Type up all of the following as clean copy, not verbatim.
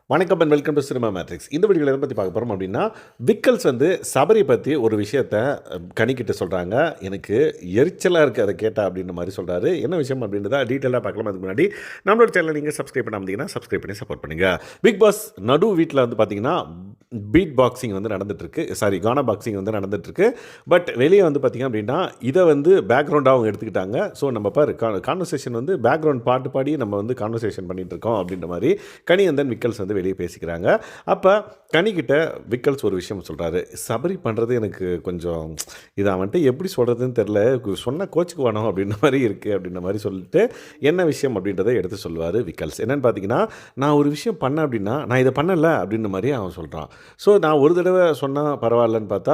வணக்கம் and welcome to cinema matrix. இந்த வீடியோவில் எதை பற்றி பார்க்க போகிறோம் அப்படின்னா, விக்கல்ஸ் வந்து சபரி பற்றி ஒரு விஷயத்த கனிக்கிட்ட சொல்கிறாங்க. எனக்கு எரிச்சலாக இருக்குது அதை கேட்டால் அப்படின்ற மாதிரி சொல்கிறாரு. என்ன விஷயம் அப்படின்றத டீட்டெயிலாக பார்க்கலாம். அதுக்கு முன்னாடி நம்மளோட சேனலை நீங்கள் சப்ஸ்கிரைப் பண்ணாமல் சப்ஸ்கிரைப் பண்ணி சப்போர்ட் பண்ணுங்கள். பிக் பாஸ் நடு வீட்டில் வந்து பார்த்தீங்கன்னா பீட் பாக்ஸிங் வந்து நடந்துகிட்ருக்கு, கானா பாக்ஸிங் வந்து நடந்துகிட்ருக்கு. பட் வெளியே வந்து பார்த்திங்க அப்படின்னா இதை வந்து பேக்ரவுண்டாக அவங்க எடுத்துக்கிட்டாங்க. ஸோ நம்ம பாரு கான்வர்சேஷன் வந்து பேக்ரவுண்ட் பாட்டு பாடி நம்ம வந்து கான்வர்சேஷன் பண்ணிகிட்டு இருக்கோம் அப்படின்ற மாதிரி கனி அண்ட் தென் விக்கல்ஸ் வந்து வெளியே பேசிக்கிறாங்க. அப்போ கனிக்கிட்ட விக்கல்ஸ் ஒரு விஷயம் சொல்கிறாரு. சபரி பண்ணுறது எனக்கு கொஞ்சம் இதை அவன்ட்டு எப்படி சொல்கிறதுன்னு தெரில, சொன்னால் கோச்சுக்கு வேணும் அப்படின்ற மாதிரி இருக்குது அப்படின்ற மாதிரி சொல்லிட்டு என்ன விஷயம் அப்படின்றத எடுத்து சொல்லுவார் விக்கல்ஸ். என்னென்னு பார்த்தீங்கன்னா, நான் ஒரு விஷயம் பண்ணேன் அப்படின்னா நான் இதை பண்ணலை அப்படின்ற மாதிரி அவன் சொல்கிறான். ஸோ நான் ஒரு தடவை சொன்னால் பரவாயில்லன்னு பார்த்தா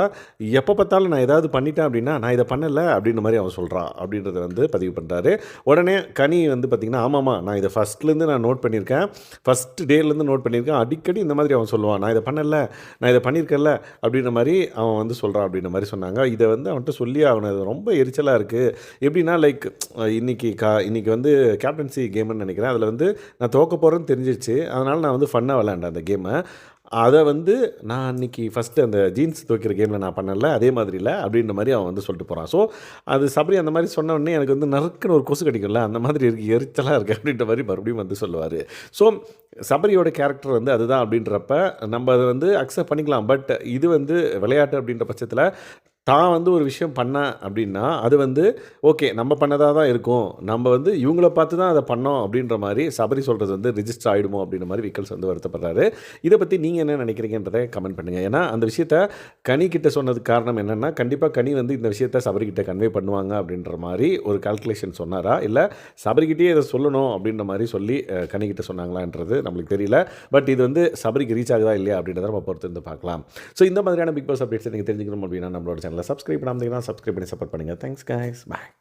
எப்போ பார்த்தாலும் நான் ஏதாவது பண்ணிட்டேன் அப்படின்னா நான் இதை பண்ணலை அப்படின்ற மாதிரி அவன் சொல்கிறான் அப்படின்றத வந்து பதிவு பண்ணுறாரு. உடனே கனி வந்து பார்த்திங்கன்னா, ஆமாம்மா நான் இதை ஃபஸ்ட்லேருந்து நான் நோட் பண்ணியிருக்கேன், ஃபஸ்ட் டேலேருந்து நோட் பண்ணியிருக்கேன், அடிக்கடி இந்த மாதிரி அவன் சொல்லுவான், நான் இதை பண்ணல, நான் இதை பண்ணியிருக்கேன்ல அப்படின்ற மாதிரி அவன் வந்து சொல்கிறான் அப்படின்ற மாதிரி சொன்னாங்க. இதை வந்து அவன்கிட்ட சொல்லி அவனுக்கு ரொம்ப எரிச்சலாக இருக்குது. எப்படின்னா லைக் இன்றைக்கி வந்து கேப்டன்சி கேம்னு நினைக்கிறேன், அதில் வந்து நான் தோக்க போகிறேன்னு தெரிஞ்சிச்சு, அதனால் நான் வந்து ஃபன்னாக விளையாண்டேன் அந்த கேமை. அதை வந்து நான் அன்றைக்கி ஃபஸ்ட்டு அந்த ஜீன்ஸ் துவைக்கிற கேமில் நான் பண்ணல, அதே மாதிரி இல்லை அப்படின்ற மாதிரி அவன் வந்து சொல்லிட்டு போகிறான். ஸோ அது சபரி அந்த மாதிரி சொன்ன உடனே எனக்கு வந்து நறுக்குன்னு ஒரு கொசு கடிக்கும்ல, அந்த மாதிரி இருக்குது, எரிச்சலாக இருக்குது அப்படின்ற மாதிரி மறுபடியும் வந்து சொல்லுவார். ஸோ சபரியோட கேரக்டர் வந்து அதுதான் அப்படின்றப்ப நம்ம அதை வந்து அக்செப்ட் பண்ணிக்கலாம். பட் இது வந்து விளையாட்டு அப்படின்ற பட்சத்தில் தான் வந்து ஒரு விஷயம் பண்ணேன் அப்படின்னா அது வந்து ஓகே நம்ம பண்ணதாக தான் இருக்கும், நம்ம வந்து இவங்கள பார்த்து தான் அதை பண்ணோம் அப்படின்ற மாதிரி சபரி சொல்கிறது வந்து ரிஜிஸ்டர் ஆகிடுமோ அப்படின்ற மாதிரி விக்கல்ஸ் வந்து வருத்தப்படுறாரு. இதை பற்றி நீங்கள் என்ன நினைக்கிறீங்கன்றதை கமெண்ட் பண்ணுங்கள். ஏன்னா அந்த விஷயத்த கனி கிட்ட சொன்னதுக்கு காரணம் என்னென்னா, கண்டிப்பாக கனி வந்து இந்த விஷயத்த சபரிக்கிட்ட கன்வே பண்ணுவாங்க அப்படின்ற மாதிரி ஒரு கால்குலேஷன் சொன்னாரா, இல்லை சபரிக்கிட்டே இதை சொல்லணும் அப்படின்ற மாதிரி சொல்லி கனிக்கிட்ட சொன்னாங்களான்றது நம்மளுக்கு தெரியல. பட் இது வந்து சபரிக்கு ரீச் ஆகுதா இல்லையா அப்படின்றத நம்ம பொறுத்து இருந்து பார்க்கலாம். ஸோ இந்த மாதிரியான பிக் பாஸ் அப்டேட்ஸ் நீங்கள் தெரிஞ்சுக்கணும் அப்படின்னா நம்மளோட சேனலை சப்ஸ்கிரைப் பண்ணாமல் சப்ஸ்கிரைப் பண்ணி சப்போர்ட் பண்ணுங்கள். தேங்க்ஸ் கைஸ், பாய்.